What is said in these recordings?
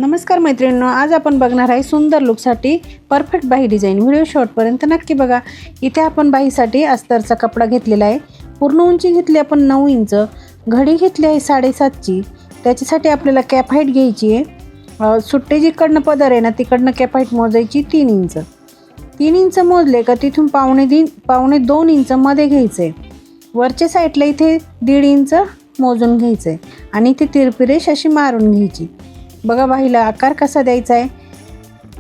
नमस्कार मैत्रिणींनो, आज आपण बघणार आहे सुंदर लुकसाठी परफेक्ट बाही डिझाईन। व्हिडिओ शेवटपर्यंत नक्की बघा। इथे आपण बाहीसाठी अस्तरचा कपडा घेतलेला आहे। पूर्ण उंची घेतली आपण 9 इंच, घडी घेतली आहे 7.5ची। त्याच्यासाठी आपल्याला कॅप हाईट घ्यायची आहे। सुट्टे जिकडनं पदर आहे ना तिकडनं कॅप हाईट मोजायची 3 इंच। 3 इंच मोजले का तिथून पावणे 2 इंच मध्ये घ्यायचं आहे। वरच्या साईडला इथे 1.5 इंच मोजून घ्यायचं आहे आणि इथे तिरपी रेष अशी मारून घ्यायची। बघा बाहीला आकार कसा द्यायचा आहे।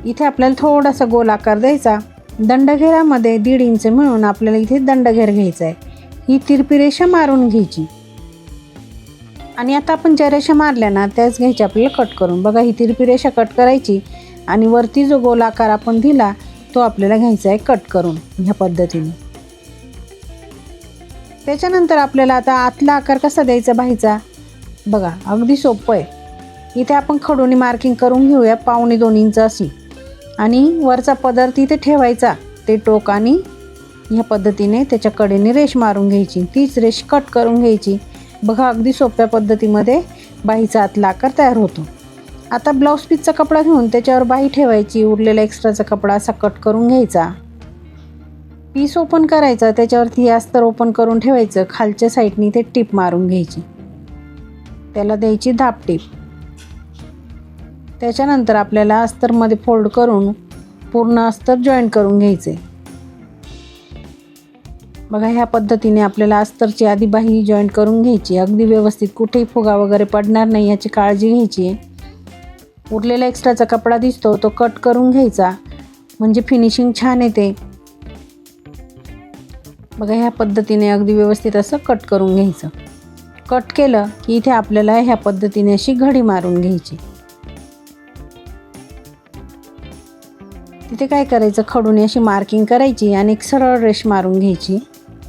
इथे आपल्याला थोडासा गोल आकार द्यायचा। दंडघेरामध्ये 1.5 इंच मिळून आपल्याला इथे दंडघेर घ्यायचा आहे। ही तिरपी रेषा मारून घ्यायची आणि आता आपण ज्या रेषा मारल्या ना त्याच घ्यायच्या आपल्याला कट करून। बघा ही तिरपी रेषा कट करायची आणि वरती जो गोल आकार आपण दिला तो आपल्याला घ्यायचा आहे कट करून ह्या पद्धतीने। त्याच्यानंतर आपल्याला आता आतला आकार कसा द्यायचा बाहीचा, बघा अगदी सोपं आहे। इथे आपण खडूनी मार्किंग करून घेऊया पावणे 2 इंच अशी, आणि वरचा पदर तिथे ठेवायचा ते टोक आणि ह्या पद्धतीने त्याच्या कडेने रेष मारून घ्यायची। तीच रेष कट करून घ्यायची। बघा अगदी सोप्या पद्धतीमध्ये बाहीचा आतला आकार तयार होतो। आता ब्लाऊज पीसचा कपडा घेऊन त्याच्यावर बाही ठेवायची। उरलेला एक्स्ट्राचा कपडा असा कट करून घ्यायचा, पीस ओपन करायचा, त्याच्यावरती अस्तर ओपन करून ठेवायचं। खालच्या साईडनी ते टिप मारून घ्यायची, त्याला द्यायची धाप टिप। त्याच्यानंतर आपल्याला अस्तरमध्ये फोल्ड करून पूर्ण अस्तर जॉईंट करून घ्यायचे। बघा ह्या पद्धतीने आपल्याला अस्तरची आधी बाही जॉईंट करून घ्यायची। अगदी व्यवस्थित, कुठेही फुगा वगैरे पडणार नाही याची काळजी घ्यायची आहे। उरलेला एक्स्ट्राचा कपडा दिसतो तो कट करून घ्यायचा, म्हणजे फिनिशिंग छान येते। बघा ह्या पद्धतीने अगदी व्यवस्थित असं कट करून घ्यायचं। कट केलं की इथे आपल्याला ह्या पद्धतीने अशी घडी मारून घ्यायची। तिथे काय करायचं, खडूने अशी मार्किंग करायची आणि एक सरळ रेष मारून घ्यायची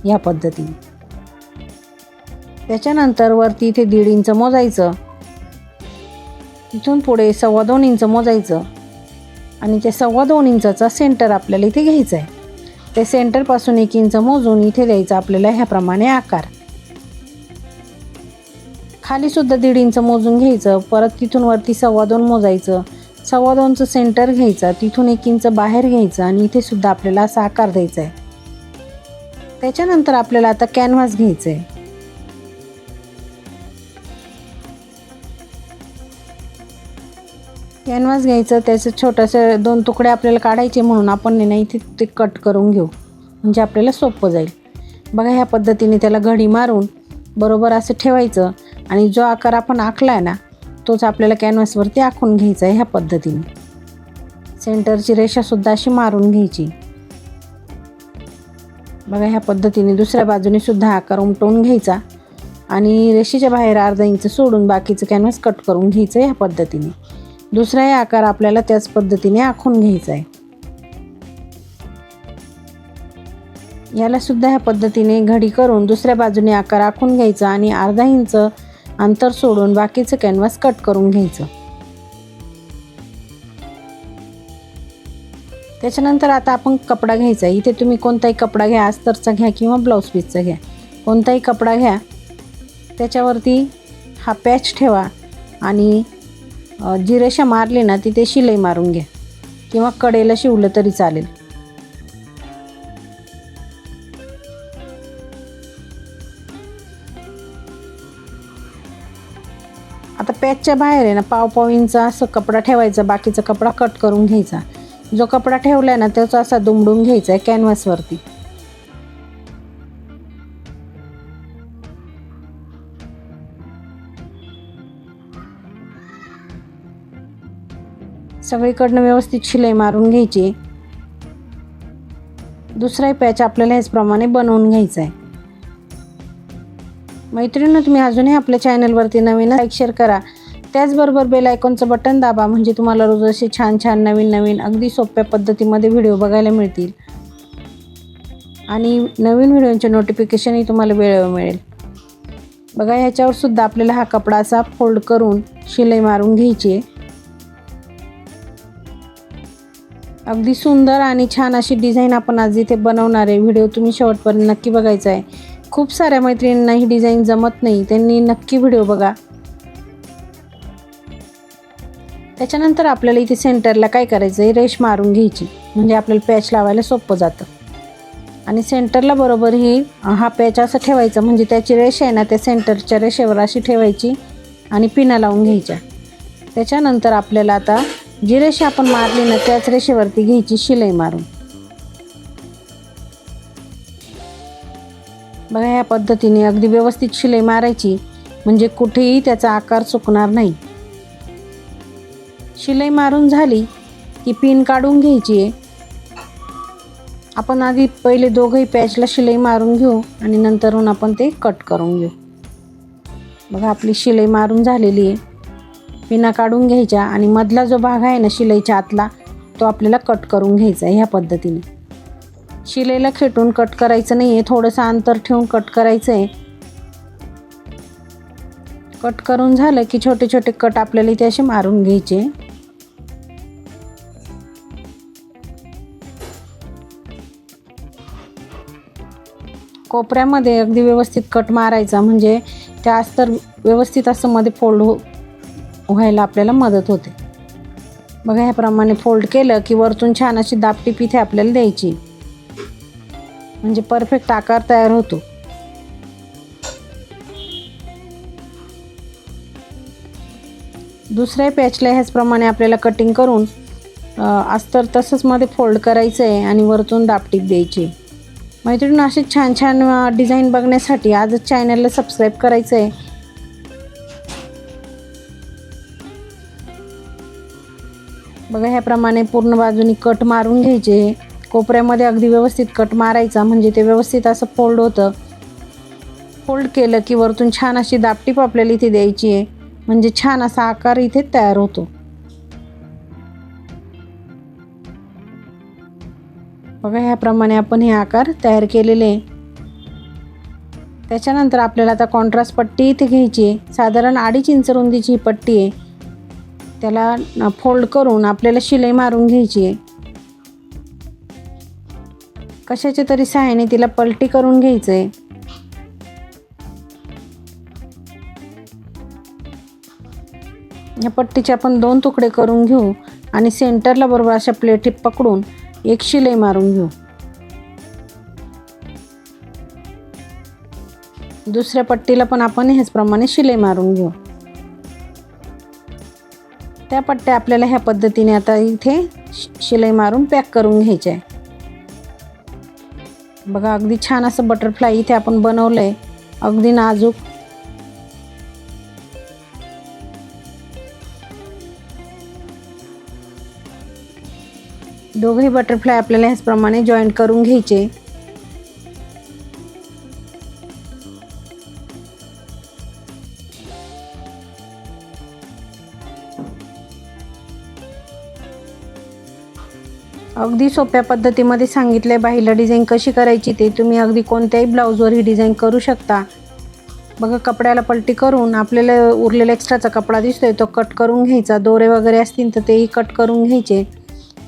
ह्या पद्धतीने। त्याच्यानंतर वरती इथे 1.5 इंच मोजायचं, तिथून पुढे 2.25 इंच मोजायचं आणि त्या 2.25 इंचाचा सेंटर आपल्याला इथे घ्यायचा आहे। त्या सेंटरपासून 1 इंच मोजून इथे द्यायचा आपल्याला ह्याप्रमाणे आकार। खाली सुद्धा 1.5 इंच मोजून घ्यायचं, परत तिथून वरती 2.25 मोजायचं। 2.25चं सेंटर घ्यायचा, तिथून 1 इंच बाहेर घ्यायचं आणि इथे सुद्धा आपल्याला असा आकार द्यायचा आहे। त्याच्यानंतर आपल्याला आता कॅनव्हास घ्यायचं आहे। कॅनव्हास घ्यायचं, त्याचे छोटेसे 2 तुकडे आपल्याला काढायचे, म्हणून आपण नाही इथे ते कट करून घेऊ, म्हणजे आपल्याला सोपं जाईल। बघा ह्या पद्धतीने त्याला घडी मारून बरोबर असं ठेवायचं आणि जो आकार आपण आखला आहे ना तोच आपल्याला कॅनव्हासवरती आखून घ्यायचा आहे ह्या पद्धतीने। सेंटरची रेषासुद्धा अशी मारून घ्यायची। बघा ह्या पद्धतीने दुसऱ्या बाजूने सुद्धा आकार उमटवून घ्यायचा आणि रेषेच्या बाहेर 1/2 इंच सोडून बाकीचं कॅनव्हास कट करून घ्यायचं ह्या पद्धतीने। दुसराही आकार आपल्याला त्याच पद्धतीने आखून घ्यायचा आहे। याला सुद्धा ह्या पद्धतीने घडी करून दुसऱ्या बाजूने आकार आखून घ्यायचा आणि 1/2 इंच अंतर सोडून बाकीचं कॅनव्हास कट करून घ्यायचं। त्याच्यानंतर आता आपण कपडा घ्यायचा। इथे तुम्ही कोणताही कपडा घ्या, अस्तरचा घ्या किंवा ब्लाऊज पीसचा घ्या, कोणताही कपडा घ्या। त्याच्यावरती हा पॅच ठेवा आणि जी रेषा मारली ना तिथे शिलाई मारून घ्या किंवा कडेला शिवलं तरी चालेल। आता पॅचच्या बाहेर आहे ना 1.5 इंच असं कपडा ठेवायचा, बाकीचा कपडा कट करून घ्यायचा। जो कपडा ठेवला आहे ना त्याचा असा दुमडून घ्यायचा आहे कॅनव्हासवरती। सगळीकडनं व्यवस्थित शिलाई मारून घ्यायची। दुसराही पॅच आपल्याला ह्याचप्रमाणे बनवून घ्यायचा आहे। मैत्रिणींनो, तुम्ही अजूनही आपल्या चॅनलवरती नवीन लाईक शेअर करा, त्याचबरोबर बेल आयकॉनचं बटन दाबा, म्हणजे तुम्हाला रोज असे छान छान नवीन अगदी सोप्या पद्धतीमध्ये व्हिडिओ बघायला मिळतील आणि नवीन व्हिडिओचे नोटिफिकेशनही तुम्हाला वेळेवर मिळेल। बघा ह्याच्यावर सुद्धा आपल्याला हा कपडा असा फोल्ड करून शिलाई मारून घ्यायची आहे। अगदी सुंदर आणि छान अशी डिझाईन आपण आज इथे बनवणार आहे। व्हिडिओ तुम्ही शेवटपर्यंत नक्की बघायचा आहे। खूप साऱ्या मैत्रिणींना ही डिझाईन जमत नाही, त्यांनी नक्की व्हिडिओ बघा। त्याच्यानंतर आपल्याला इथे सेंटरला काय करायचं आहे, रेष मारून घ्यायची, म्हणजे आपल्याला पॅच लावायला सोपं जातं. आणि सेंटरला बरोबर हा पॅच असं ठेवायचा, म्हणजे त्याची रेष आहे ना त्या सेंटरच्या रेषेवर अशी ठेवायची आणि पिना लावून घ्यायच्या. त्याच्यानंतर आपल्याला आता जी रेषा आपण मारली ना त्याच रेषेवरती घ्यायची शिलाई मारून. बघा ह्या पद्धतीने अगदी व्यवस्थित शिलाई मारायची, म्हणजे कुठेही त्याचा आकार चुकणार नाही. शिलाई मारून झाली की पिन काढून घ्यायची आहे. आपण आधी पहिले दोघंही पॅचला शिलाई मारून घेऊ आणि नंतरून आपण ते कट करून घेऊ. बघा आपली शिलाई मारून झालेली आहे. पिना काढून घ्यायच्या आणि मधला जो भाग आहे ना शिलाईच्या आतला तो आपल्याला कट करून घ्यायचा आहे. ह्या पद्धतीने शिलाईला खेटून कट करायचं नाही आहे, थोडंसं अंतर ठेवून कट करायचं आहे. कट करून झालं की छोटे छोटे कट आपल्याला इथे असे मारून घ्यायचे. कोपऱ्यामध्ये अगदी व्यवस्थित कट मारायचा, म्हणजे त्या अस्तर व्यवस्थित असं मध्ये फोल्ड व्हायला आपल्याला मदत होते. बघा ह्याप्रमाणे फोल्ड केलं की वरतून छान अशी दापटीप इथे आपल्याला द्यायची, म्हणजे परफेक्ट आकार तयार होतो. दुसऱ्या पॅचला ह्याचप्रमाणे आपल्याला कटिंग करून अस्तर तसंच मध्ये फोल्ड करायचं आहे आणि वरतून दापटीप द्यायची. मैत्रिणी असे छान छान डिझाईन बघण्यासाठी आजच चॅनलला सबस्क्राईब करायचं आहे. बघा ह्याप्रमाणे पूर्ण बाजूनी कट मारून घ्यायचे. कोपऱ्यामध्ये अगदी व्यवस्थित कट मारायचा, म्हणजे ते व्यवस्थित असं फोल्ड होतं. फोल्ड केलं की वरतून छान अशी दापटीप आपल्याला इथे द्यायची आहे, म्हणजे छान असा आकार इथे तयार होतो. बघा ह्याप्रमाणे आपण हे आकार तयार केलेले आहे. त्याच्यानंतर आपल्याला आता कॉन्ट्रास्ट पट्टी इथे घ्यायची आहे. साधारण 2.5 इंच रुंदीची ही पट्टी आहे. त्याला फोल्ड करून आपल्याला शिलाई मारून घ्यायची आहे. कशाच्या तरी सहाय्याने तिला पलटी करून घ्यायचं आहे. या पट्टीचे आपण 2 तुकडे करून घेऊ आणि सेंटरला बरोबर अशा प्लेटी पकडून एक शिलाई मारून घेऊ. दुसऱ्या पट्टीला पण आपण ह्याचप्रमाणे शिलाई मारून घेऊ. त्या पट्ट्या आपल्याला ह्या पद्धतीने आता इथे शिलाई मारून पॅक करून घ्यायचे आहे. बघा अगदी छान असं बटरफ्लाय इथे आपण बनवलंय, अगदी नाजूक. दोघेही बटरफ्लाय आपल्याला ह्याचप्रमाणे जॉईंट करून घ्यायचे. अगदी सोप्या पद्धतीमध्ये सांगितले बाहीला डिझाईन कशी करायची ते. तुम्ही अगदी कोणत्याही ब्लाऊजवर ही डिझाईन करू शकता. बघा कपड्याला पलटी करून आपल्याला उरलेला एक्स्ट्राचा कपडा दिसतोय तो कट करून घ्यायचा. दोरे वगैरे असतील तर तेही कट करून घ्यायचे.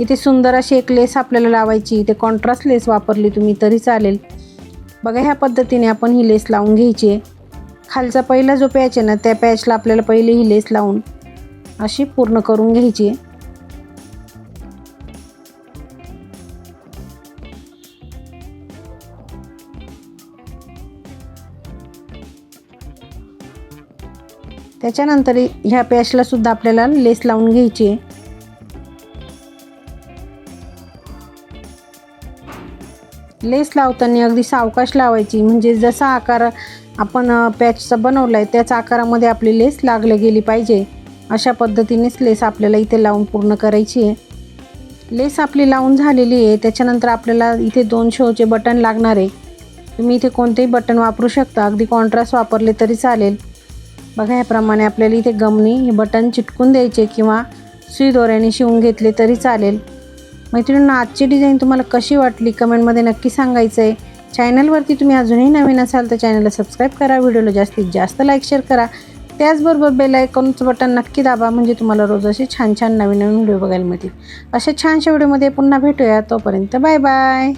इथे सुंदर अशी एक लेस आपल्याला लावायची. इथे कॉन्ट्रास्ट लेस वापरली तुम्ही तरी चालेल. बघा ह्या पद्धतीने आपण ही लेस लावून घ्यायची आहे. खालचा पहिला जो पॅच आहे ना त्या पॅचला आपल्याला पहिले ही लेस लावून अशी पूर्ण करून घ्यायची आहे. त्याच्यानंतर ह्या पॅचला सुद्धा आपल्याला लेस लावून घ्यायची आहे. लेस लावताना अगदी सावकाश लावायची, म्हणजे जसा आकार आपण पॅचचा बनवला आहे त्याच आकारामध्ये आपली लेस लागली गेली पाहिजे. अशा पद्धतीनेच लेस आपल्याला इथे लावून पूर्ण करायची आहे. लेस आपली लावून झालेली आहे. त्याच्यानंतर आपल्याला इथे 2 शोचे बटन लागणार आहे. तुम्ही इथे कोणतेही बटन वापरू शकता, अगदी कॉन्ट्रास्ट वापरले तरी चालेल. बघा ह्याप्रमाणे आपल्याला इथे गमनी हे बटन चिटकून द्यायचे किंवा सुई दोऱ्याने शिवून घेतले तरी चालेल. मैत्रिणींनो आजची डिझाईन तुम्हाला कशी वाटली कमेंटमध्ये नक्की सांगायचं आहे. चॅनलवरती तुम्ही अजूनही नवीन असाल तर चॅनलला सबस्क्राईब करा, व्हिडिओला जास्तीत जास्त लाईक शेअर करा. त्याचबरोबर बेल आयकॉनचं बटन नक्की दाबा, म्हणजे तुम्हाला रोज असे छान छान नवीन नवीन व्हिडिओ बघायला मिळतील. अशा छानशा व्हिडिओमध्ये पुन्हा भेटूया. तोपर्यंत बाय बाय.